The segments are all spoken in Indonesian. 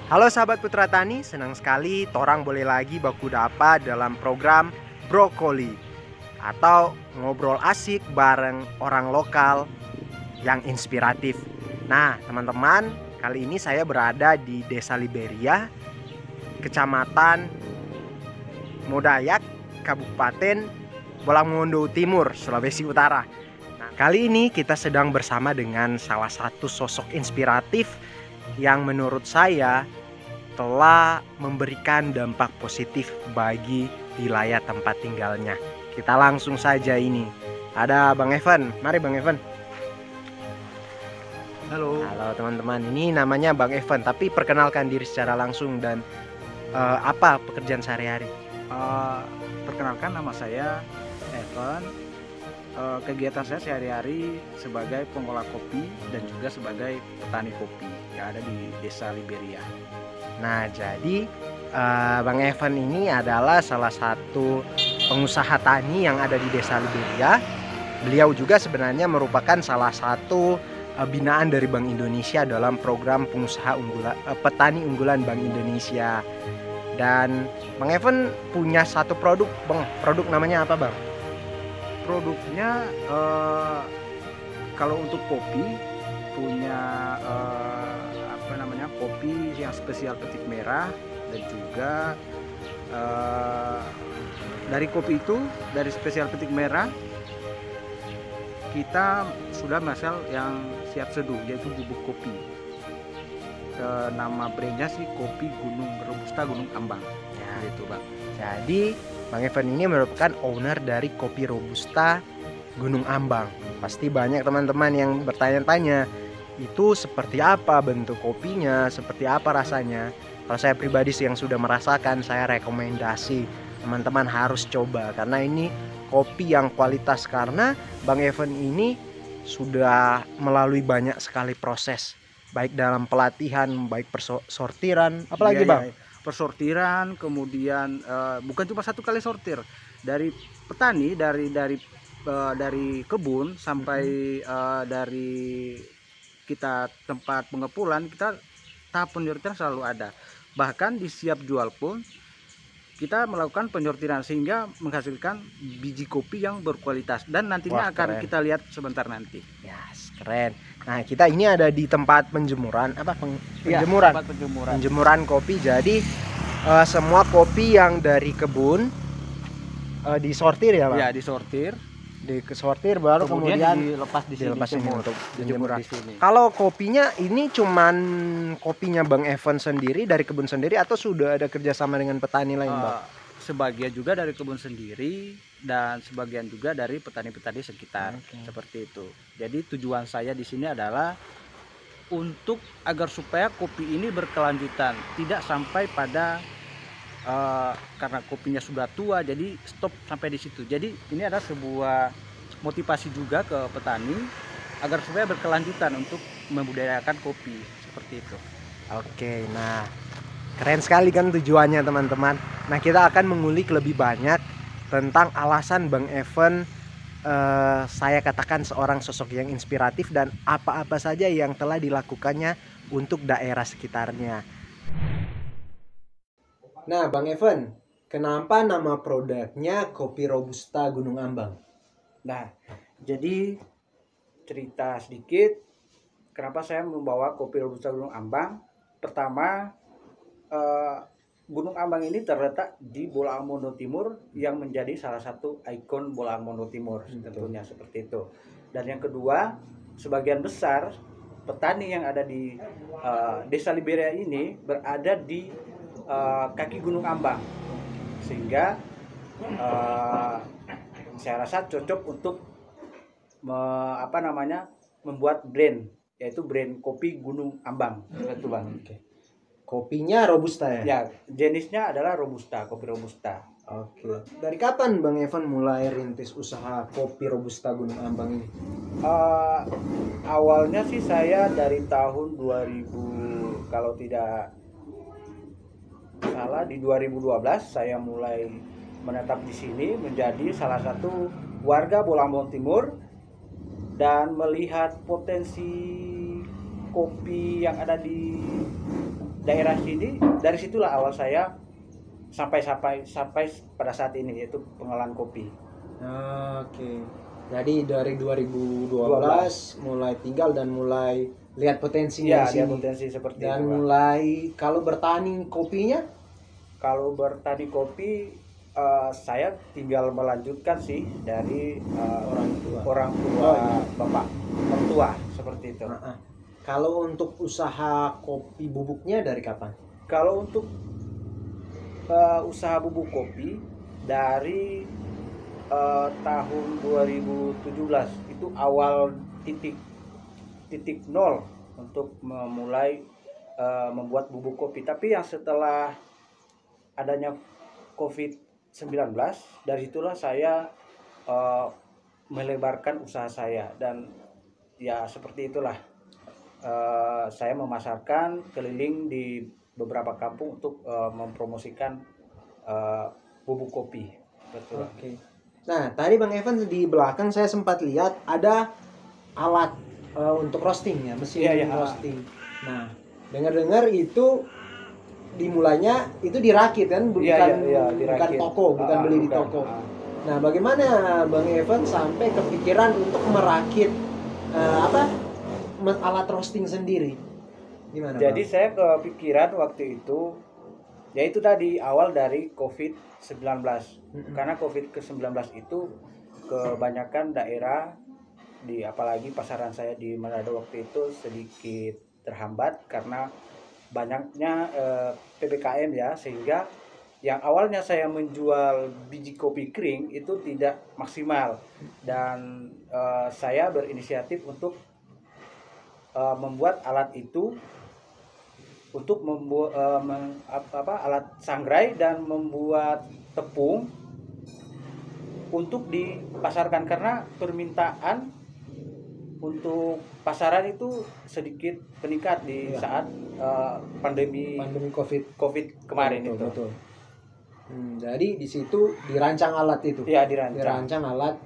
Halo sahabat Putra Tani, senang sekali torang boleh lagi baku dapa dalam program Brokoli atau ngobrol asik bareng orang lokal yang inspiratif. Nah, teman-teman, kali ini saya berada di Desa Liberia, Kecamatan Modayak, Kabupaten Bolangondo Timur, Sulawesi Utara. Nah, kali ini kita sedang bersama dengan salah satu sosok inspiratif yang menurut saya telah memberikan dampak positif bagi wilayah tempat tinggalnya. Kita langsung saja ini. Ada Bang Evan. Mari Bang Evan. Halo. Halo teman-teman. Ini namanya Bang Evan, tapi perkenalkan diri secara langsung dan apa pekerjaan sehari-hari? Perkenalkan, nama saya Evan. Kegiatan saya sehari-hari sebagai pengolah kopi dan juga sebagai petani kopi yang ada di Desa Liberia. Nah, jadi Bang Evan ini adalah salah satu pengusaha tani yang ada di Desa Liberia. Beliau juga sebenarnya merupakan salah satu binaan dari Bank Indonesia dalam program pengusaha petani unggulan Bank Indonesia. Dan Bang Evan punya satu produk, Bang. Produk namanya apa, Bang? Produknya kalau untuk kopi punya kopi yang spesial petik merah, dan juga dari kopi itu, dari spesial petik merah kita sudah masal yang siap seduh, yaitu bubuk kopi. Nama brandnya sih Kopi Robusta Gunung Ambang ya, gitu Bang. Jadi Bang Evan ini merupakan owner dari Kopi Robusta Gunung Ambang. Pasti banyak teman-teman yang bertanya-tanya, itu seperti apa bentuk kopinya, seperti apa rasanya. Kalau saya pribadi sih yang sudah merasakan, saya rekomendasi teman-teman harus coba, karena ini kopi yang kualitas. Karena Bang Evan ini sudah melalui banyak sekali proses, baik dalam pelatihan, baik persortiran, apalagi Bang? Persortiran, kemudian bukan cuma satu kali sortir, dari petani, dari kebun sampai dari kita tempat pengepulan, kita tahap penyortiran selalu ada. Bahkan di siap jual pun kita melakukan penyortiran sehingga menghasilkan biji kopi yang berkualitas, dan nantinya akan kita lihat sebentar nanti. Yes, keren. Nah, kita ini ada di tempat penjemuran penjemuran. Ya, penjemuran kopi. Jadi semua kopi yang dari kebun disortir ya, Pak? Ya, disortir. Disortir baru kemudian dilepas di sini, untuk dijemur di sini. Kalau kopinya ini cuman kopinya Bang Evan sendiri dari kebun sendiri, atau sudah ada kerjasama dengan petani lain, Bang? Sebagian juga dari kebun sendiri dan sebagian juga dari petani-petani sekitar. Seperti itu. Jadi tujuan saya di sini adalah untuk agar supaya kopi ini berkelanjutan, tidak sampai pada karena kopinya sudah tua jadi stop sampai di situ. Jadi ini adalah sebuah motivasi juga ke petani agar supaya berkelanjutan untuk membudidayakan kopi, seperti itu. Oke, nah keren sekali kan tujuannya teman-teman. Nah, kita akan mengulik lebih banyak tentang alasan Bang Evan saya katakan seorang sosok yang inspiratif, dan apa-apa saja yang telah dilakukannya untuk daerah sekitarnya. Nah, Bang Evan, kenapa nama produknya Kopi Robusta Gunung Ambang? Nah, jadi cerita sedikit kenapa saya membawa Kopi Robusta Gunung Ambang. Pertama, Gunung Ambang ini terletak di Bolangondo Timur yang menjadi salah satu ikon Bolangondo Timur, tentunya seperti itu. Dan yang kedua, sebagian besar petani yang ada di Desa Liberia ini berada di kaki Gunung Ambang, sehingga saya rasa cocok untuk membuat brand, yaitu brand kopi Gunung Ambang, itu Bang. Kopinya robusta ya? Ya, jenisnya adalah robusta, kopi robusta. Oke. Dari kapan Bang Evan mulai rintis usaha kopi robusta Gunung Ambang ini? Awalnya sih saya dari tahun 2000, kalau tidak salah di 2012 saya mulai menetap di sini menjadi salah satu warga Bolangondo Timur, dan melihat potensi kopi yang ada di daerah sini, dari situlah awal saya sampai pada saat ini, yaitu pengolahan kopi. Oke. Jadi dari 2012 12. mulai tinggal dan mulai lihat potensinya Ya, di dia sini. potensi seperti Dan itu, Pak. mulai kalau bertani kopinya, Kalau bertani kopi, saya tinggal melanjutkan sih dari orang tua Oh, iya. bapak mertua seperti itu. kalau untuk usaha kopi bubuknya dari kapan? Kalau untuk usaha bubuk kopi dari tahun 2017, itu awal titik nol untuk memulai membuat bubuk kopi. Tapi yang setelah adanya COVID-19, dari situlah saya eh, melebarkan usaha saya, dan ya seperti itulah, saya memasarkan keliling di beberapa kampung untuk mempromosikan eh, bubuk kopi. Betul. Oke. Nah, tadi Bang Evan di belakang saya sempat lihat ada alat untuk roasting ya, mesin Iya, iya. roasting. Nah, dengar-dengar itu dimulainya itu dirakit kan, bukan Iya, bukan dirakit. toko, bukan beli di Bukan. toko. Nah, bagaimana Bang Evan sampai kepikiran untuk merakit alat roasting sendiri? Gimana? Jadi Bang? saya kepikiran waktu itu, yaitu tadi awal dari COVID-19. Karena COVID-19 itu kebanyakan daerah apalagi pasaran saya di Manado waktu itu sedikit terhambat karena banyaknya PPKM ya, sehingga yang awalnya saya menjual biji kopi kering itu tidak maksimal, dan saya berinisiatif untuk membuat alat itu, untuk membuat alat sangrai dan membuat tepung untuk dipasarkan, karena permintaan untuk pasaran itu sedikit meningkat di saat pandemi COVID kemarin. Betul, itu. Betul. Jadi di situ dirancang alat itu. Ya, dirancang alat.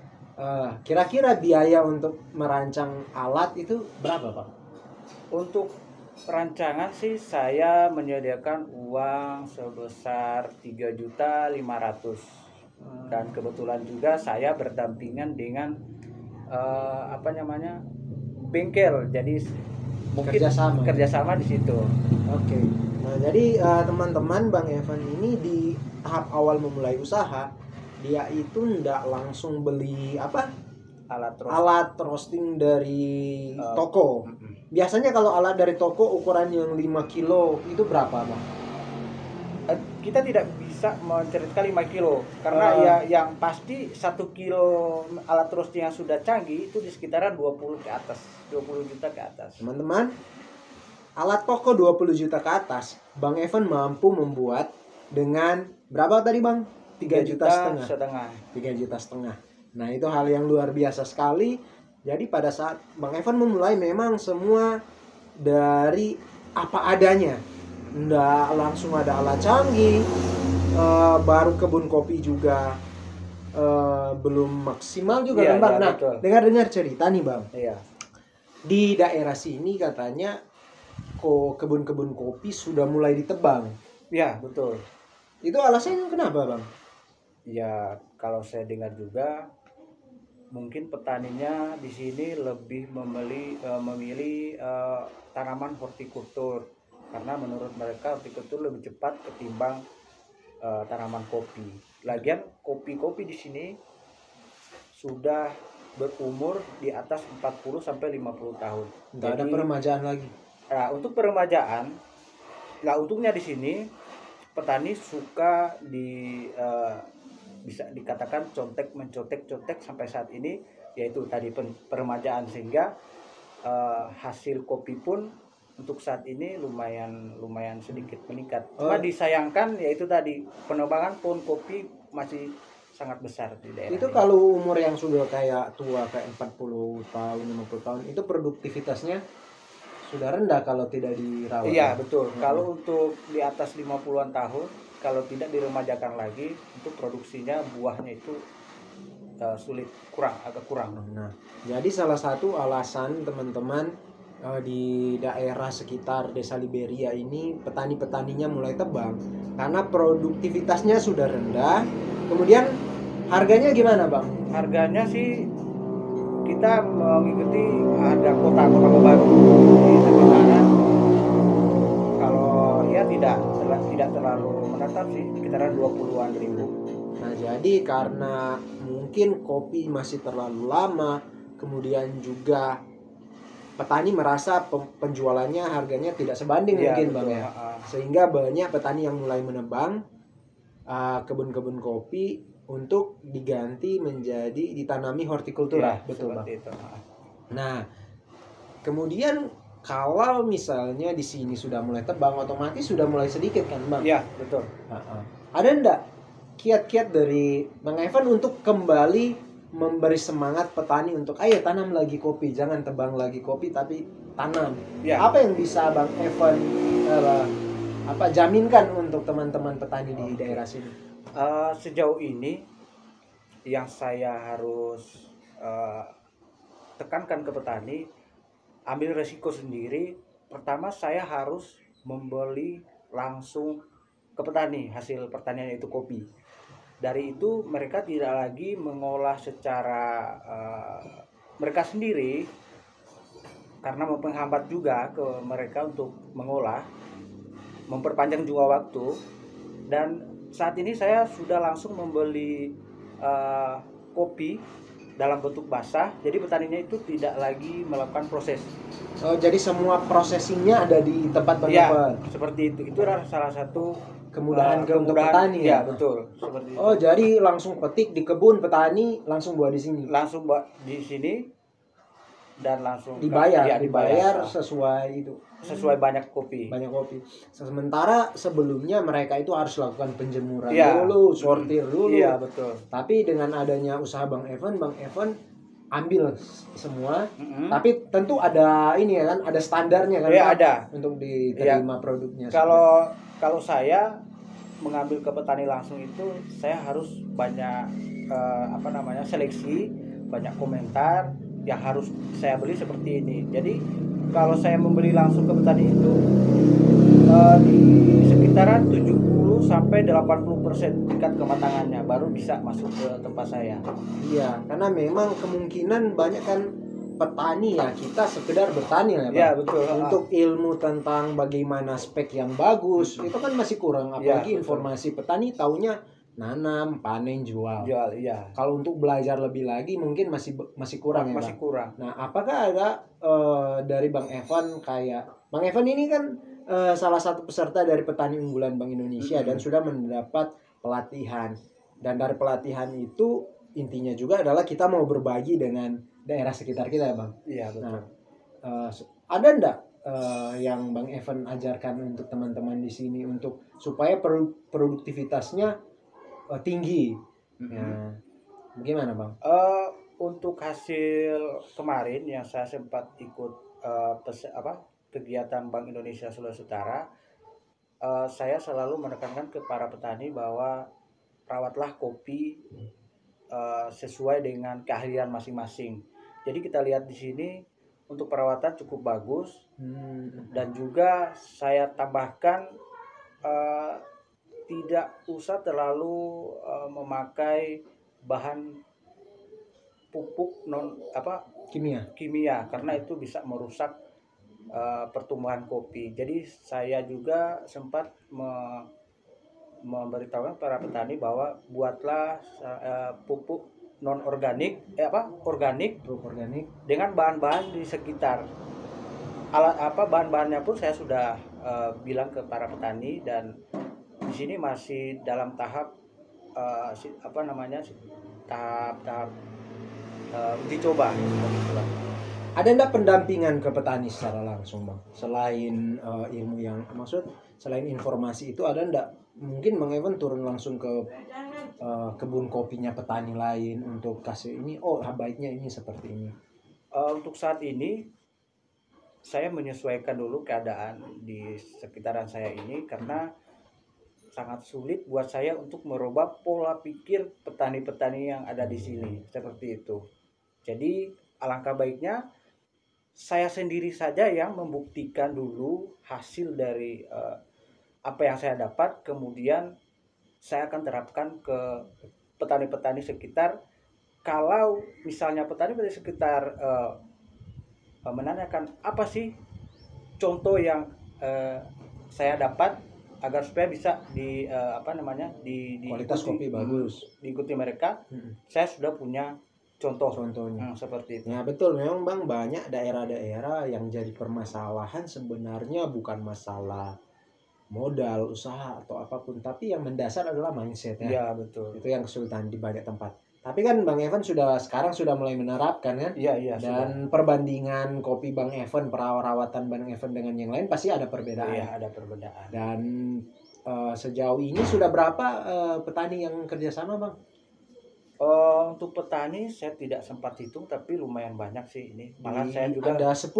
Kira-kira biaya untuk merancang alat itu berapa, Pak? Untuk perancangan sih saya menyediakan uang sebesar 3.500.000, dan kebetulan juga saya berdampingan dengan bengkel, jadi mungkin kerjasama di situ. Oke. Nah, jadi teman-teman, Bang Evan ini di tahap awal memulai usaha, dia itu ndak langsung beli alat roasting dari toko. Biasanya kalau alat dari toko ukuran yang 5 kilo itu berapa, Bang? Kita tidak bisa menceritakan 5 kilo karena ya yang pasti 1 kilo alat roasting yang sudah canggih itu di sekitaran 20 juta ke atas. Teman-teman, alat toko 20 juta ke atas, Bang Evan mampu membuat dengan berapa tadi, Bang? 3,5 juta. 3,5 juta. Nah, itu hal yang luar biasa sekali. Jadi pada saat Bang Evan memulai, memang semua dari apa adanya. Nggak langsung ada alat canggih. Baru kebun kopi juga belum maksimal juga, iya, Bang. Iya, nah, betul. dengar cerita nih, Bang. Iya. Di daerah sini katanya kebun-kebun kopi sudah mulai ditebang. Iya, betul. Itu alasannya kenapa, Bang? Ya, kalau saya dengar juga mungkin petaninya di sini lebih memilih tanaman hortikultur, karena menurut mereka hortikultur lebih cepat ketimbang tanaman kopi. Lagian kopi di sini sudah berumur di atas 40 sampai 50 tahun. Nggak ada peremajaan lagi. Nah, untuk peremajaan, untungnya di sini petani suka bisa dikatakan mencontek sampai saat ini, yaitu tadi peremajaan, sehingga hasil kopi pun untuk saat ini lumayan sedikit meningkat. Cuma disayangkan yaitu tadi penebangan pohon kopi masih sangat besar di daerah itu ini. Kalau umur yang sudah kayak tua, kayak 40 tahun, 50 tahun, itu produktivitasnya sudah rendah kalau tidak dirawat. Iya, betul. Kalau untuk di atas 50-an tahun, kalau tidak diremajakan lagi, untuk produksinya buahnya itu agak kurang. Nah, jadi salah satu alasan teman-teman di daerah sekitar Desa Liberia ini petani-petaninya mulai tebang karena produktivitasnya sudah rendah. Kemudian harganya gimana, Bang? Harganya sih kita mengikuti harga kota-kota baru di sekitaran. Kalau ya tidak terlalu menetap sih, sekitaran 20-an ribu. Nah, jadi karena mungkin kopi masih terlalu lama, kemudian juga petani merasa penjualannya harganya tidak sebanding Iya, mungkin, betul. Bang ya. Sehingga banyak petani yang mulai menebang kebun-kebun kopi untuk diganti menjadi ditanami hortikultura, Ya, betul, Bang. seperti itu. Nah, kemudian kalau misalnya di sini sudah mulai tebang, otomatis sudah mulai sedikit kan, Bang? Ya, betul. Ada enggak kiat-kiat dari Bang Evan untuk kembali memberi semangat petani untuk ayo tanam lagi kopi, jangan tebang lagi kopi tapi tanam. Ya. Apa yang bisa Bang Evan jaminkan untuk teman-teman petani di daerah sini? Sejauh ini yang saya harus tekankan ke petani, ambil resiko sendiri. Pertama, saya harus membeli langsung ke petani hasil pertanian, itu kopi. Dari itu mereka tidak lagi mengolah secara mereka sendiri, karena menghambat juga ke mereka untuk mengolah, memperpanjang juga waktu. Dan saat ini saya sudah langsung membeli kopi dalam bentuk basah, jadi petaninya itu tidak lagi melakukan proses. Oh, jadi semua prosesinya ada di tempat Bang Ya, Evan. seperti itu. Itu adalah salah satu kemudahan untuk petani ya. Betul, seperti itu. Oh, jadi langsung petik di kebun petani, langsung buat di sini. Langsung buat di sini dan langsung dibayar sesuai itu. Sesuai banyak kopi. Sementara sebelumnya mereka itu harus lakukan penjemuran dulu, sortir dulu. Iya, betul. Tapi dengan adanya usaha Bang Evan ambil semua. Tapi tentu ada ini ya kan, ada standarnya kan, ada untuk diterima produknya. Kalau saya mengambil ke petani langsung itu, saya harus banyak seleksi, banyak komentar yang harus saya beli seperti ini. Jadi kalau saya membeli langsung ke petani itu di sekitaran 70 sampai 80% tingkat kematangannya baru bisa masuk ke tempat saya. Iya, karena memang kemungkinan banyak kan petani ya, kita sekedar bertani ya, Bang. Ya, betul. Untuk ilmu tentang bagaimana spek yang bagus itu kan masih kurang, apalagi informasi petani taunya nanam, panen, jual. Iya. Kalau untuk belajar lebih lagi mungkin masih kurang ya, Bang? Masih kurang. Nah, apakah ada dari Bang Evan, kayak Bang Evan ini kan salah satu peserta dari petani unggulan Bank Indonesia dan sudah mendapat pelatihan. Dan dari pelatihan itu intinya juga adalah kita mau berbagi dengan daerah sekitar kita ya, Bang? Iya, betul. Nah, ada enggak yang Bang Evan ajarkan untuk teman-teman di sini untuk supaya produktivitasnya tinggi? Nah, bagaimana, Bang? Untuk hasil kemarin yang saya sempat ikut kegiatan Bank Indonesia Sulawesi Utara, saya selalu menekankan ke para petani bahwa rawatlah kopi sesuai dengan keahlian masing-masing. Jadi kita lihat di sini untuk perawatan cukup bagus. Dan juga saya tambahkan tidak usah terlalu memakai bahan pupuk kimia karena itu bisa merusak pertumbuhan kopi. Jadi saya juga sempat memberitahukan para petani bahwa buatlah pupuk non organik organik dengan bahan-bahan di sekitar. Bahan-bahannya pun saya sudah bilang ke para petani, dan di sini masih dalam tahap tahap uji coba. Ada enggak pendampingan ke petani secara langsung, Bang? Selain ilmu yang selain informasi itu, ada enggak mungkin Bang Evan turun langsung ke kebun kopinya petani lain untuk kasih ini, baiknya ini seperti ini? Untuk saat ini saya menyesuaikan dulu keadaan di sekitaran saya ini, karena sangat sulit buat saya untuk merubah pola pikir petani-petani yang ada di sini seperti itu. Jadi alangkah baiknya saya sendiri saja yang membuktikan dulu hasil dari apa yang saya dapat, kemudian saya akan terapkan ke petani-petani sekitar. Kalau misalnya petani-petani sekitar menanyakan apa sih contoh yang eh, saya dapat agar supaya bisa Kualitas kopi bagus. diikuti mereka, saya sudah punya Contohnya. seperti itu. Ya betul, memang Bang, banyak daerah-daerah yang jadi permasalahan sebenarnya bukan masalah modal, usaha atau apapun, tapi yang mendasar adalah mindset ya. Iya betul. Itu yang kesulitan di banyak tempat. Tapi kan Bang Evan sekarang sudah mulai menerapkan kan? Iya Dan perbandingan kopi Bang Evan, perawatan Bang Evan dengan yang lain pasti ada perbedaan. Iya, ada perbedaan. Dan sejauh ini sudah berapa petani yang kerjasama Bang? Untuk petani saya tidak sempat hitung, tapi lumayan banyak sih ini. Malah saya juga ada 10.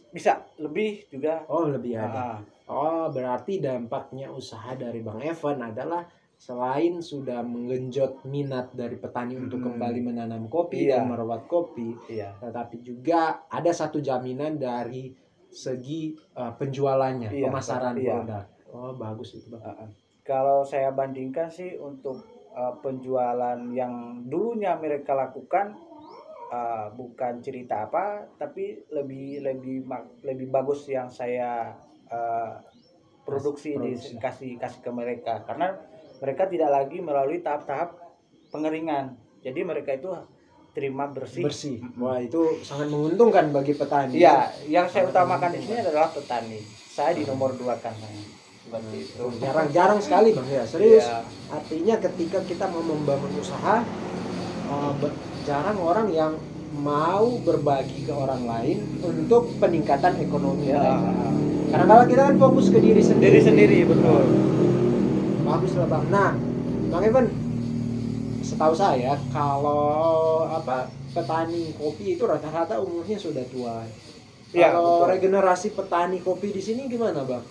bisa lebih juga. Oh, lebih ada. Ah, Oh, berarti dampaknya usaha dari Bang Evan adalah selain sudah menggenjot minat dari petani untuk kembali menanam kopi Iya. dan merawat kopi, iya. tetapi juga ada satu jaminan dari segi penjualannya, Iya, pemasaran iya. produk. Oh, bagus itu Bang. Kalau saya bandingkan sih untuk penjualan yang dulunya mereka lakukan, bukan cerita apa, tapi lebih bagus yang saya produksi. kasih ke mereka, karena mereka tidak lagi melalui tahap-tahap pengeringan. Jadi mereka itu terima bersih. Wah, itu sangat menguntungkan bagi petani. Iya, yang saya utamakan di sini adalah petani. Saya di nomor 2 kan. Seperti itu. Jarang sekali Bang ya, serius. Iya. Artinya ketika kita mau membangun usaha, jarang orang yang mau berbagi ke orang lain untuk peningkatan ekonomi. Ya. Karena kalau kita kan fokus ke diri sendiri. Betul. Bagus lah Bang. Nah, Bang Evan, setahu saya kalau petani kopi itu rata-rata umurnya sudah tua. Ya, Kalau betul. regenerasi petani kopi di sini gimana Bang?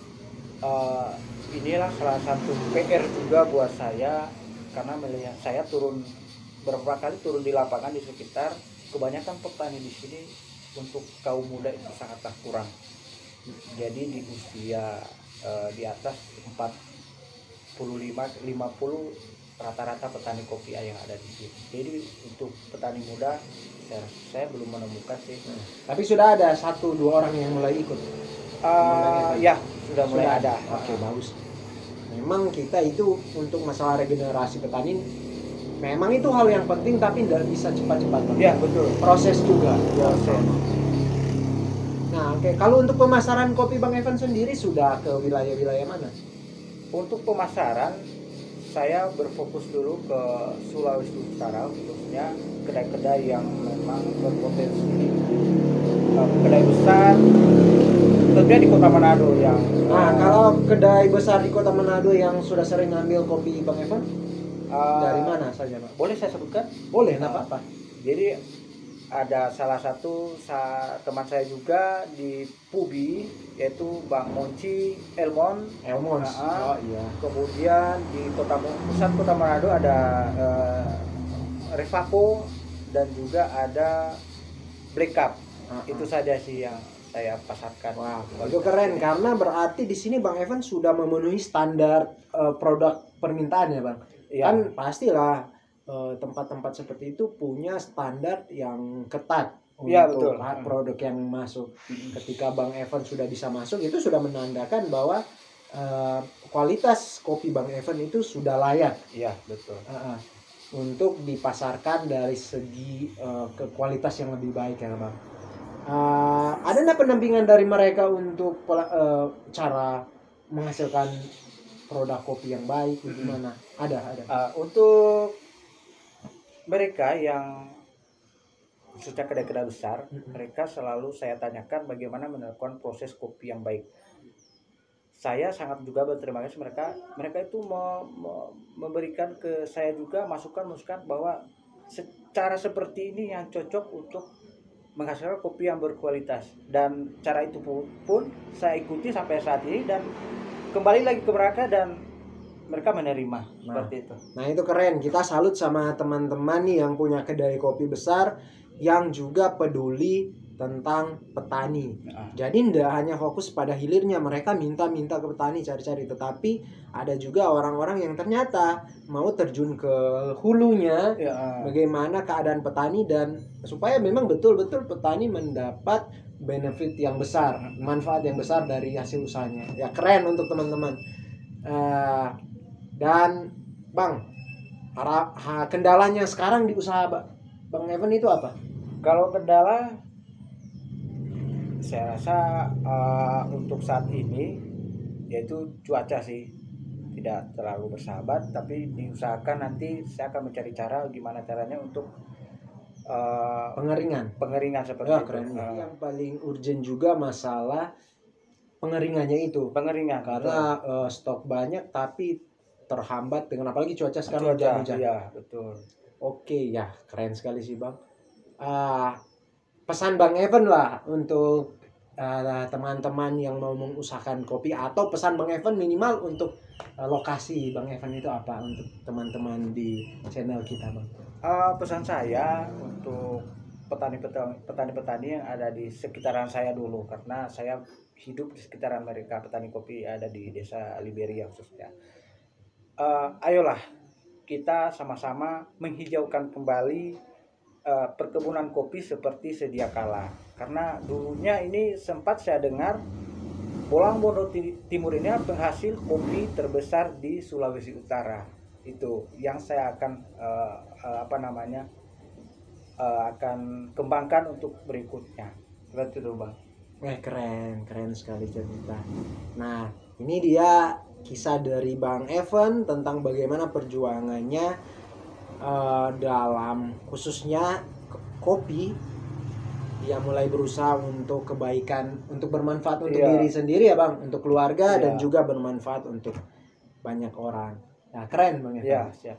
Inilah salah satu PR juga buat saya, karena melihat saya beberapa kali turun di lapangan di sekitar, kebanyakan petani di sini untuk kaum muda itu sangatlah kurang. Jadi di usia di atas 45-50 rata-rata petani kopi yang ada di sini. Jadi untuk petani muda saya belum menemukan sih. Tapi sudah ada 1-2 orang yang mulai ikut. Ya, sudah mulai ada. Oke, bagus. Memang kita itu untuk masalah regenerasi petani, memang itu hal yang penting, tapi tidak bisa cepat-cepat Bang. Ya, betul. Proses juga. Proses. Nah, oke. Kalau untuk pemasaran kopi Bang Evan sendiri sudah ke wilayah-wilayah mana? Untuk pemasaran, saya berfokus dulu ke Sulawesi Utara, khususnya kedai-kedai yang memang berpotensi, kedai besar, tentunya di Kota Manado yang. Nah, kalau kedai besar di Kota Manado yang sudah sering ngambil kopi Bang Evan, dari mana saja Pak? Boleh saya sebutkan? Boleh, nggak apa-apa. Jadi ada salah satu teman saya juga di Pubi, yaitu Bang Monci Elmon. Oh iya. Kemudian di pusat Kota Manado ada Revapo dan juga ada Black Cup. Itu saja sih yang saya pasarkan. Wah, itu keren karena berarti di sini Bang Evan sudah memenuhi standar produk permintaan ya Bang. Iya. Kan pastilah tempat-tempat seperti itu punya standar yang ketat Iya, untuk betul. produk yang masuk. Ketika Bang Evan sudah bisa masuk, itu sudah menandakan bahwa kualitas kopi Bang Evan itu sudah layak. Iya, betul. Untuk dipasarkan dari segi ke kualitas yang lebih baik ya Bang. Ada nggak pendampingan dari mereka untuk cara menghasilkan produk kopi yang baik? Gimana? Ada. Untuk mereka yang khususnya kedai-kedai besar, mereka selalu saya tanyakan bagaimana melakukan proses kopi yang baik. Saya sangat juga berterima kasih mereka itu memberikan ke saya juga masukan bahwa cara seperti ini yang cocok untuk menghasilkan kopi yang berkualitas, dan cara itu pun saya ikuti sampai saat ini dan kembali lagi ke mereka dan mereka menerima seperti itu. Nah itu keren, kita salut sama teman-teman nih yang punya kedai kopi besar yang juga peduli tentang petani. Nah, Jadi tidak hanya fokus pada hilirnya, mereka minta ke petani cari-cari, tetapi ada juga orang-orang yang ternyata mau terjun ke hulunya, ya, bagaimana keadaan petani dan supaya memang betul-betul petani mendapat benefit yang besar, manfaat yang besar dari hasil usahanya. Ya keren untuk teman-teman. Dan Bang, kendalanya sekarang di usaha Bang Evan itu apa? kalau kendala saya rasa untuk saat ini yaitu cuaca sih, tidak terlalu bersahabat, tapi diusahakan nanti saya akan mencari cara gimana caranya untuk pengeringan seperti Ya itu. keren. Yang paling urgent juga masalah pengeringannya itu. Pengeringan Karena stok banyak tapi terhambat dengan apalagi cuaca sekarang hujan-hujan. Iya, betul. Oke, ya keren sekali sih Bang. Pesan Bang Evan lah untuk teman-teman yang mau mengusahakan kopi, atau pesan Bang Evan minimal untuk lokasi Bang Evan itu apa untuk teman-teman di channel kita Bang? Pesan saya untuk petani-petani yang ada di sekitaran saya dulu, karena saya hidup di sekitaran mereka, petani kopi ada di desa Liberia khususnya. Ayolah kita sama-sama menghijaukan kembali perkebunan kopi seperti sedia kala, karena dulunya ini sempat saya dengar Bolang-Bondo Timur ini penghasil kopi terbesar di Sulawesi Utara. Itu yang saya akan akan kembangkan untuk berikutnya. Seperti itu Bang. Keren sekali cerita. Nah, ini dia kisah dari Bang Evan tentang bagaimana perjuangannya dalam khususnya kopi. Dia mulai berusaha untuk kebaikan, untuk bermanfaat untuk diri sendiri ya Bang, untuk keluarga dan juga bermanfaat untuk banyak orang. Nah, keren Bang Evan. Iya, siap.